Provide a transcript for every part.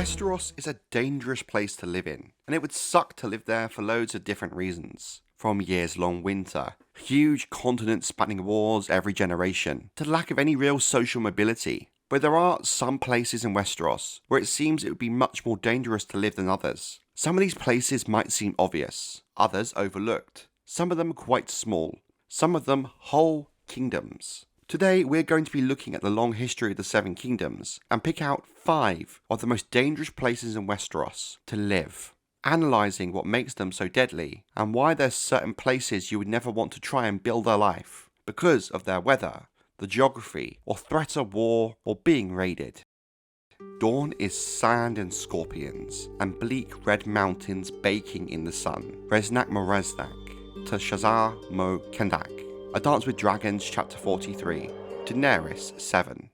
Westeros is a dangerous place to live in, and it would suck to live there for loads of different reasons. From years-long winter, huge continent-spanning wars every generation, to the lack of any real social mobility. But there are some places in Westeros where it seems it would be much more dangerous to live than others. Some of these places might seem obvious, others overlooked. Some of them quite small, some of them whole kingdoms. Today we're going to be looking at the long history of the Seven Kingdoms and pick out 5 of the most dangerous places in Westeros to live, analysing what makes them so deadly and why there's certain places you would never want to try and build a life because of their weather, the geography, or threat of war or being raided. Dorne is sand and scorpions, and bleak red mountains baking in the sun. Resnak Moresnak, to Shazar Mo Kendak. A Dance with Dragons, Chapter 43, Daenerys 7.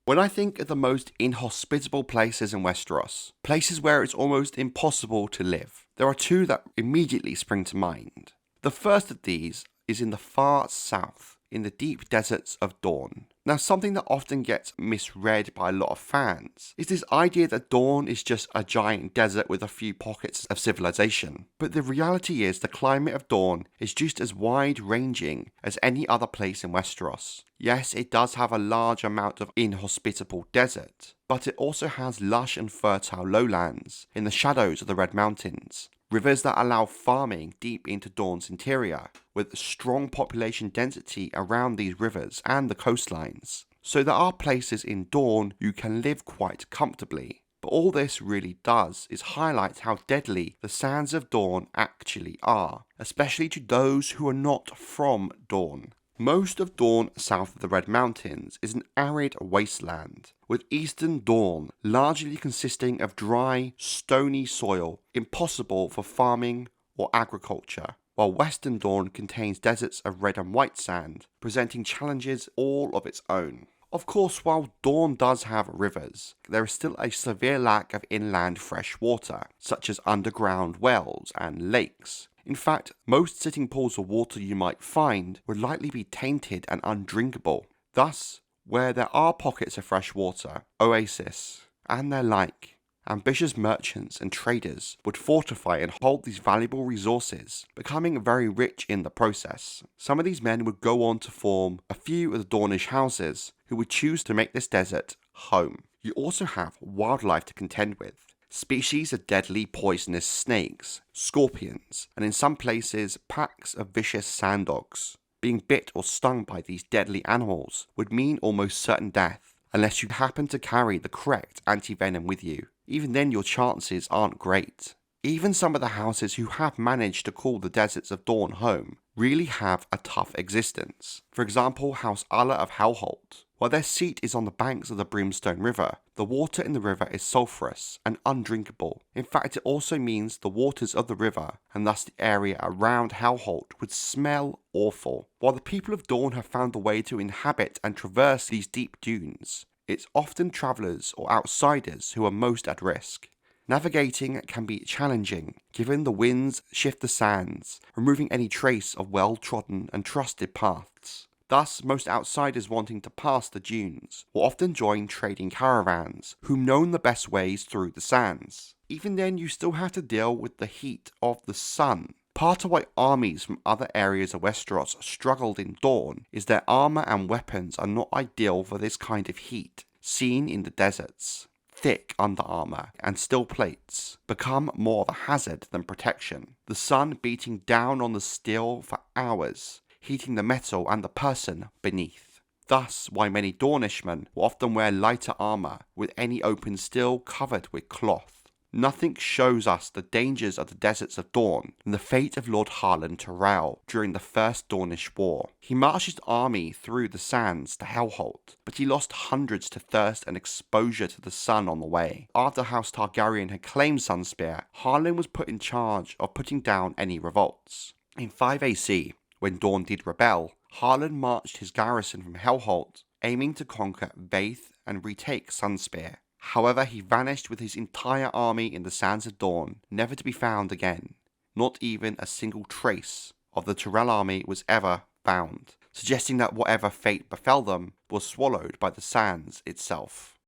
When I think of the most inhospitable places in Westeros, places where it's almost impossible to live, there are 2 that immediately spring to mind. The first of these is in the far south, in the deep deserts of Dorne. Now, something that often gets misread by a lot of fans is this idea that Dorne is just a giant desert with a few pockets of civilization. But the reality is the climate of Dorne is just as wide-ranging as any other place in Westeros. Yes, it does have a large amount of inhospitable desert, but it also has lush and fertile lowlands in the shadows of the Red Mountains. Rivers that allow farming deep into Dorne's interior, with strong population density around these rivers and the coastlines. So there are places in Dorne you can live quite comfortably. But all this really does is highlight how deadly the sands of Dorne actually are, especially to those who are not from Dorne. Most of Dorne south of the Red Mountains is an arid wasteland, with eastern Dorne largely consisting of dry, stony soil impossible for farming or agriculture, while western Dorne contains deserts of red and white sand, presenting challenges all of its own. Of course, while Dorne does have rivers, there is still a severe lack of inland fresh water, such as underground wells and lakes. In fact, most sitting pools of water you might find would likely be tainted and undrinkable. Thus, where there are pockets of fresh water, oases, and their like, ambitious merchants and traders would fortify and hold these valuable resources, becoming very rich in the process. Some of these men would go on to form a few of the Dornish houses who would choose to make this desert home. You also have wildlife to contend with. Species of deadly poisonous snakes, scorpions, and in some places packs of vicious sand dogs. Being bit or stung by these deadly animals would mean almost certain death, unless you happen to carry the correct anti-venom with you. Even then your chances aren't great. Even some of the houses who have managed to call the deserts of Dorne home really have a tough existence. For example, House Alla of Hellholt. While their seat is on the banks of the Brimstone River, the water in the river is sulphurous and undrinkable. In fact, it also means the waters of the river, and thus the area around Hellholt, would smell awful. While the people of Dorne have found a way to inhabit and traverse these deep dunes, it's often travellers or outsiders who are most at risk. Navigating can be challenging, given the winds shift the sands, removing any trace of well-trodden and trusted paths. Thus, most outsiders wanting to pass the dunes will often join trading caravans, who know the best ways through the sands. Even then, you still have to deal with the heat of the sun. Part of why armies from other areas of Westeros struggled in Dorne is their armour and weapons are not ideal for this kind of heat, seen in the deserts. Thick underarmour and steel plates become more of a hazard than protection, the sun beating down on the steel for hours, heating the metal and the person beneath. Thus why many Dornishmen will often wear lighter armour with any open steel covered with cloth. Nothing shows us the dangers of the deserts of Dorne than the fate of Lord Harlan Tyrell during the First Dornish War. He marched his army through the sands to Hellholt, but he lost hundreds to thirst and exposure to the sun on the way. After House Targaryen had claimed Sunspear, Harlan was put in charge of putting down any revolts. In 5 AC, when Dorne did rebel, Harlan marched his garrison from Hellholt, aiming to conquer Vaith and retake Sunspear. However, he vanished with his entire army in the sands of Dorne, never to be found again. Not even a single trace of the Tyrell army was ever found, suggesting that whatever fate befell them was swallowed by the sands itself.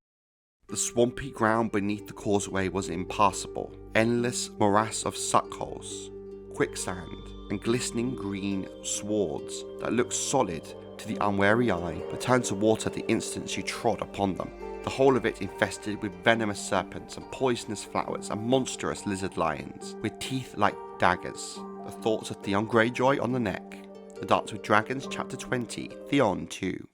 The swampy ground beneath the causeway was impassable, endless morass of suckholes, quicksand, and glistening green swords that looked solid to the unwary eye but turned to water the instant you trod upon them. The whole of it infested with venomous serpents and poisonous flowers and monstrous lizard lions with teeth like daggers. The thoughts of Theon Greyjoy on the neck. The Dance with Dragons, Chapter 20, Theon 2.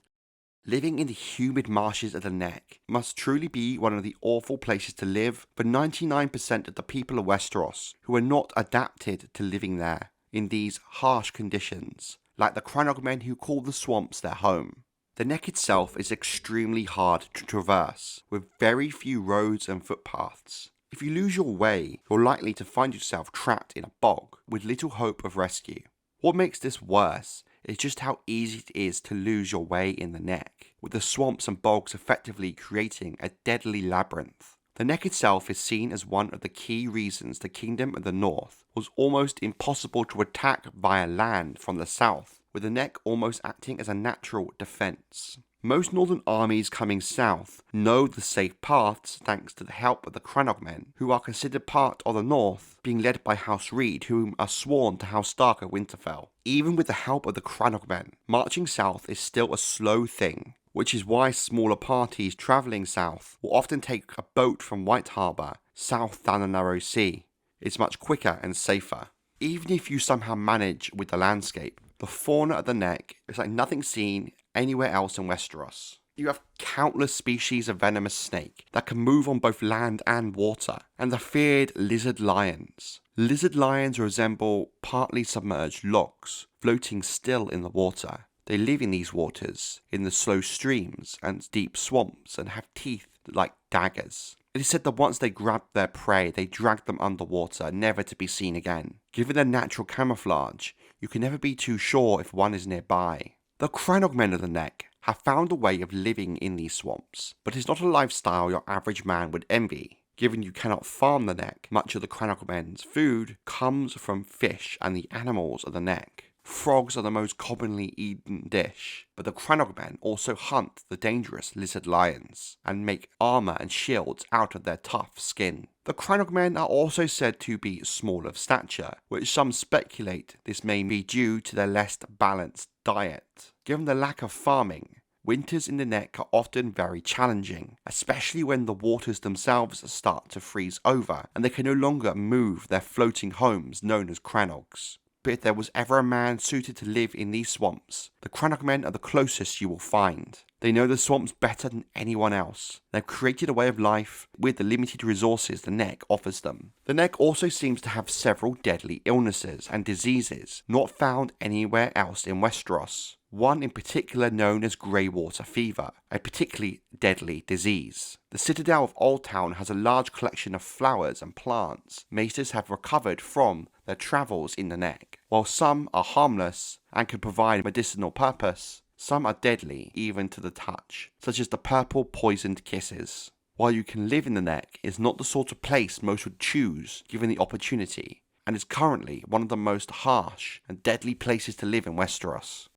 Living in the humid marshes of the Neck must truly be one of the awful places to live for 99% of the people of Westeros who are not adapted to living there in these harsh conditions, like the Crannog men who call the swamps their home. The Neck itself is extremely hard to traverse, with very few roads and footpaths. If you lose your way, you're likely to find yourself trapped in a bog with little hope of rescue. What makes this worse is just how easy it is to lose your way in the Neck, with the swamps and bogs effectively creating a deadly labyrinth. The Neck itself is seen as one of the key reasons the Kingdom of the North was almost impossible to attack via land from the south, with the Neck almost acting as a natural defense. Most northern armies coming south know the safe paths thanks to the help of the Crannog men, who are considered part of the North, being led by House Reed, whom are sworn to House Stark of Winterfell. Even with the help of the Crannog men, marching south is still a slow thing, which is why smaller parties travelling south will often take a boat from White Harbour south down the narrow sea. It's much quicker and safer. Even if you somehow manage with the landscape, the fauna of the Neck is like nothing seen anywhere else in Westeros. You have countless species of venomous snake that can move on both land and water, and the feared lizard lions. Lizard lions resemble partly submerged logs, floating still in the water. They live in these waters, in the slow streams and deep swamps, and have teeth like daggers. It is said that once they grab their prey, they drag them underwater, never to be seen again. Given their natural camouflage, you can never be too sure if one is nearby. The Crannog men of the Neck have found a way of living in these swamps, but it's not a lifestyle your average man would envy. Given you cannot farm the Neck, much of the Crannog men's food comes from fish and the animals of the Neck. Frogs are the most commonly eaten dish, but the Crannog men also hunt the dangerous lizard lions and make armor and shields out of their tough skin. The Crannog men are also said to be small of stature, which some speculate this may be due to their less balanced diet. Given the lack of farming, winters in the Neck are often very challenging, especially when the waters themselves start to freeze over and they can no longer move their floating homes known as Crannogs. But if there was ever a man suited to live in these swamps, the Crannog men are the closest you will find. They know the swamps better than anyone else. They've created a way of life with the limited resources the Neck offers them. The Neck also seems to have several deadly illnesses and diseases not found anywhere else in Westeros. One in particular known as greywater fever, a particularly deadly disease. The citadel of Oldtown has a large collection of flowers and plants maesters have recovered from their travels in the Neck. While some are harmless and can provide medicinal purpose, some are deadly even to the touch, such as the purple poisoned kisses. While you can live in the Neck, it's not the sort of place most would choose given the opportunity, and is currently one of the most harsh and deadly places to live in Westeros.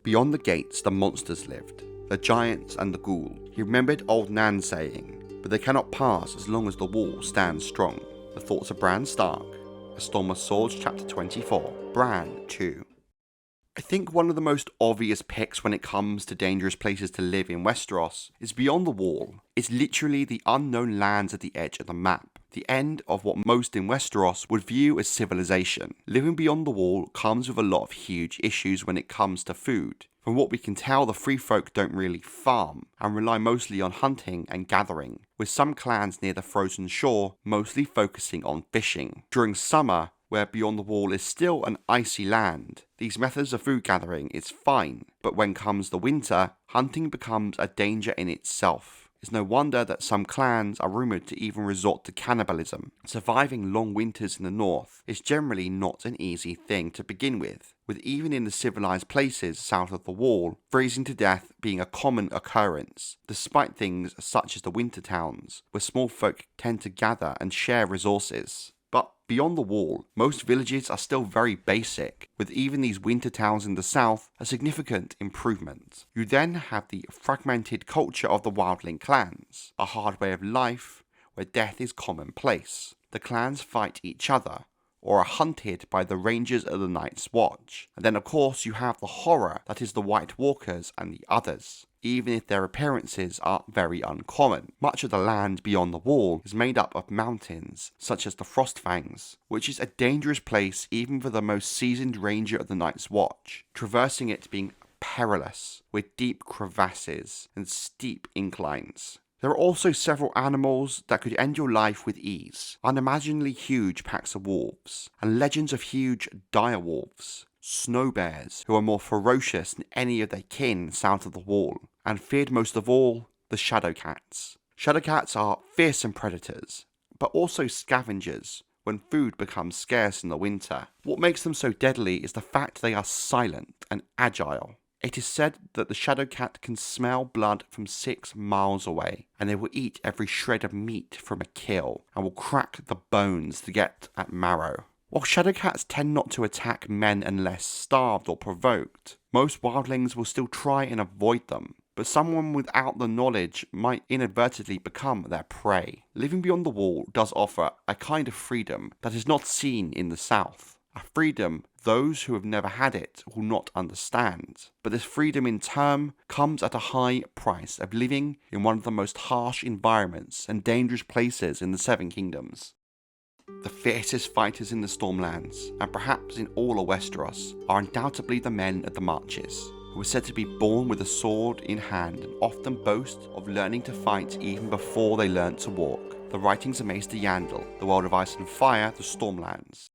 Beyond the gates the monsters lived, the giants and the ghoul. He remembered old Nan's saying, but they cannot pass as long as the wall stands strong. The thoughts of Bran Stark. A Storm of Swords, Chapter 24. Bran 2. I think one of the most obvious picks when it comes to dangerous places to live in Westeros is Beyond the Wall. It's literally the unknown lands at the edge of the map, the end of what most in Westeros would view as civilization. Living beyond the Wall comes with a lot of huge issues when it comes to food. From what we can tell, the free folk don't really farm and rely mostly on hunting and gathering, with some clans near the frozen shore mostly focusing on fishing. During summer, where Beyond the Wall is still an icy land, these methods of food gathering is fine, but when comes the winter, hunting becomes a danger in itself. It's no wonder that some clans are rumoured to even resort to cannibalism. Surviving long winters in the north is generally not an easy thing to begin with even in the civilized places south of the wall, freezing to death being a common occurrence, despite things such as the winter towns, where small folk tend to gather and share resources. But beyond the wall, most villages are still very basic, with even these winter towns in the south a significant improvement. You then have the fragmented culture of the wildling clans, a hard way of life where death is commonplace. The clans fight each other, or are hunted by the rangers of the Night's Watch. And then of course you have the horror that is the White Walkers and the others, even if their appearances are very uncommon. Much of the land beyond the wall is made up of mountains, such as the Frostfangs, which is a dangerous place even for the most seasoned ranger of the Night's Watch, traversing it being perilous, with deep crevasses and steep inclines. There are also several animals that could end your life with ease, unimaginably huge packs of wolves, and legends of huge dire wolves, snow bears who are more ferocious than any of their kin south of the wall, and feared most of all, the shadowcats. Shadowcats are fearsome predators, but also scavengers when food becomes scarce in the winter. What makes them so deadly is the fact they are silent and agile. It is said that the shadowcat can smell blood from 6 miles away, and they will eat every shred of meat from a kill, and will crack the bones to get at marrow. While shadowcats tend not to attack men unless starved or provoked, most wildlings will still try and avoid them, but someone without the knowledge might inadvertently become their prey. Living beyond the wall does offer a kind of freedom that is not seen in the south. A freedom those who have never had it will not understand. But this freedom in turn comes at a high price of living in one of the most harsh environments and dangerous places in the Seven Kingdoms. The fiercest fighters in the Stormlands, and perhaps in all of Westeros, are undoubtedly the men of the Marches, who are said to be born with a sword in hand and often boast of learning to fight even before they learnt to walk. The writings of Maester Yandel, the world of ice and fire, the Stormlands.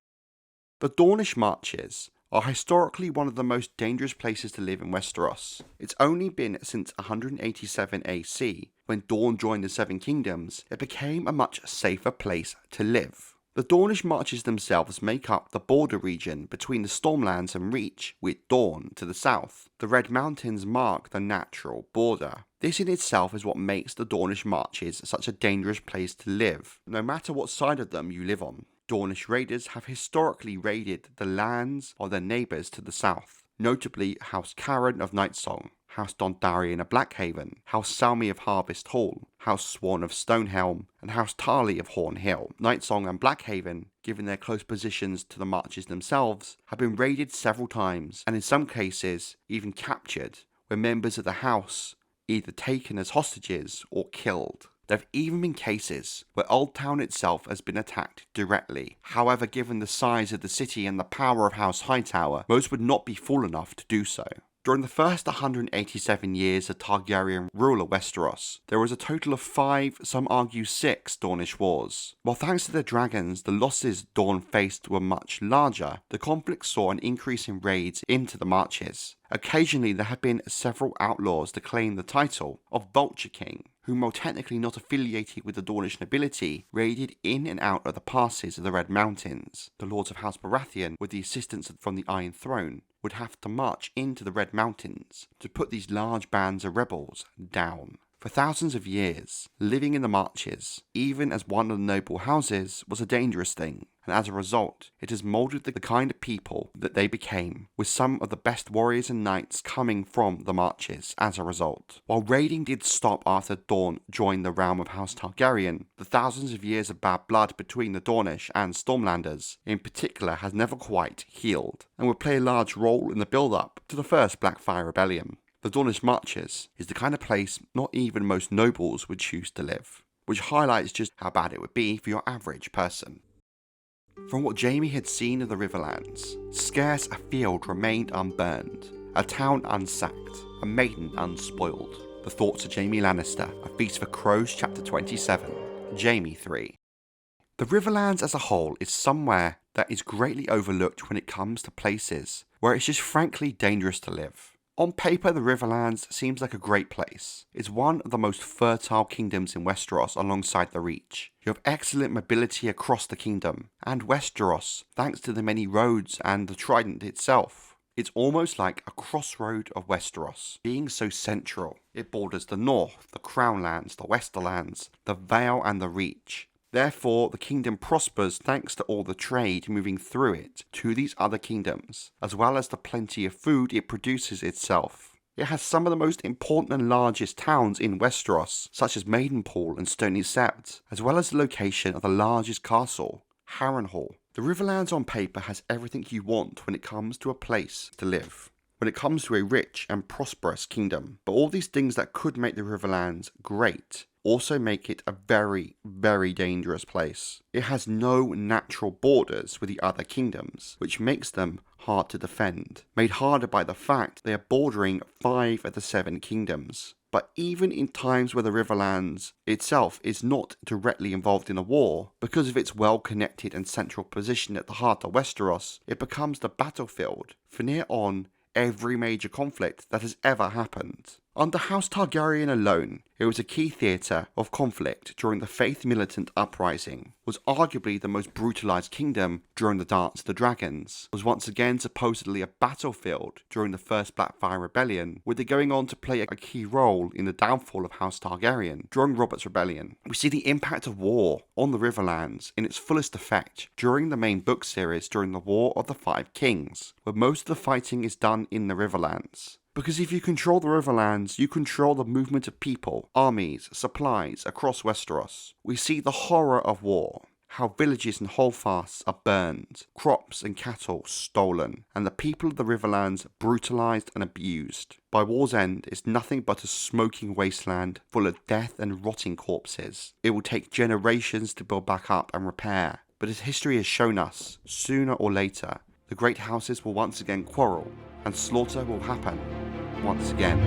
The Dornish Marches are historically one of the most dangerous places to live in Westeros. It's only been since 187 AC, when Dorne joined the Seven Kingdoms, it became a much safer place to live. The Dornish Marches themselves make up the border region between the Stormlands and Reach, with Dorne to the south. The Red Mountains mark the natural border. This in itself is what makes the Dornish Marches such a dangerous place to live, no matter what side of them you live on. Dornish raiders have historically raided the lands of their neighbours to the south, notably House Caron of Nightsong, House Dondarrion of Blackhaven, House Salmi of Harvest Hall, House Swan of Stonehelm, and House Tarly of Horn Hill. Nightsong and Blackhaven, given their close positions to the Marches themselves, have been raided several times, and in some cases even captured, where members of the house either taken as hostages or killed. There have even been cases where Old Town itself has been attacked directly. However, given the size of the city and the power of House Hightower, most would not be fool enough to do so. During the first 187 years of Targaryen rule of Westeros, there was a total of 5, some argue 6, Dornish wars. While thanks to the dragons, the losses Dorne faced were much larger, the conflict saw an increase in raids into the Marches. Occasionally there have been several outlaws to claim the title of Vulture King, whom, while technically not affiliated with the Dornish nobility, raided in and out of the passes of the Red Mountains. The Lords of House Baratheon, with the assistance from the Iron Throne, would have to march into the Red Mountains to put these large bands of rebels down. For thousands of years, living in the Marches, even as one of the noble houses, was a dangerous thing, and as a result, it has moulded the kind of people that they became, with some of the best warriors and knights coming from the Marches as a result. While raiding did stop after Dorne joined the realm of House Targaryen, the thousands of years of bad blood between the Dornish and Stormlanders, in particular, has never quite healed, and would play a large role in the build-up to the first Blackfire Rebellion. The Dornish Marches is the kind of place not even most nobles would choose to live, which highlights just how bad it would be for your average person. From what Jaime had seen of the Riverlands, scarce a field remained unburned, a town unsacked, a maiden unspoiled. The thoughts of Jaime Lannister, A Feast for Crows, Chapter 27, Jaime 3. The Riverlands as a whole is somewhere that is greatly overlooked when it comes to places where it's just frankly dangerous to live. On paper, the Riverlands seems like a great place. It's one of the most fertile kingdoms in Westeros alongside the Reach. You have excellent mobility across the kingdom, and Westeros, thanks to the many roads and the Trident itself. It's almost like a crossroad of Westeros, being so central. It borders the North, the Crown Lands, the Westerlands, the Vale and the Reach. Therefore, the kingdom prospers thanks to all the trade moving through it to these other kingdoms, as well as the plenty of food it produces itself. It has some of the most important and largest towns in Westeros, such as Maidenpool and Stony Sept, as well as the location of the largest castle, Harrenhal. The Riverlands on paper has everything you want when it comes to a place to live, when it comes to a rich and prosperous kingdom. But all these things that could make the Riverlands great also make it a very, very dangerous place. It has no natural borders with the other kingdoms, which makes them hard to defend, made harder by the fact they are bordering 5 of the 7 kingdoms. But even in times where the Riverlands itself is not directly involved in a war, because of its well-connected and central position at the heart of Westeros, it becomes the battlefield for near on every major conflict that has ever happened. Under House Targaryen alone, it was a key theatre of conflict during the Faith Militant Uprising, was arguably the most brutalised kingdom during the Dance of the Dragons, was once again supposedly a battlefield during the First Blackfyre Rebellion, with it going on to play a key role in the downfall of House Targaryen during Robert's Rebellion. We see the impact of war on the Riverlands in its fullest effect during the main book series during the War of the Five Kings, where most of the fighting is done in the Riverlands. Because if you control the Riverlands, you control the movement of people, armies, supplies across Westeros. We see the horror of war, how villages and holdfasts are burned, crops and cattle stolen, and the people of the Riverlands brutalised and abused. By war's end, it's nothing but a smoking wasteland full of death and rotting corpses. It will take generations to build back up and repair, but as history has shown us, sooner or later, the great houses will once again quarrel, and slaughter will happen once again.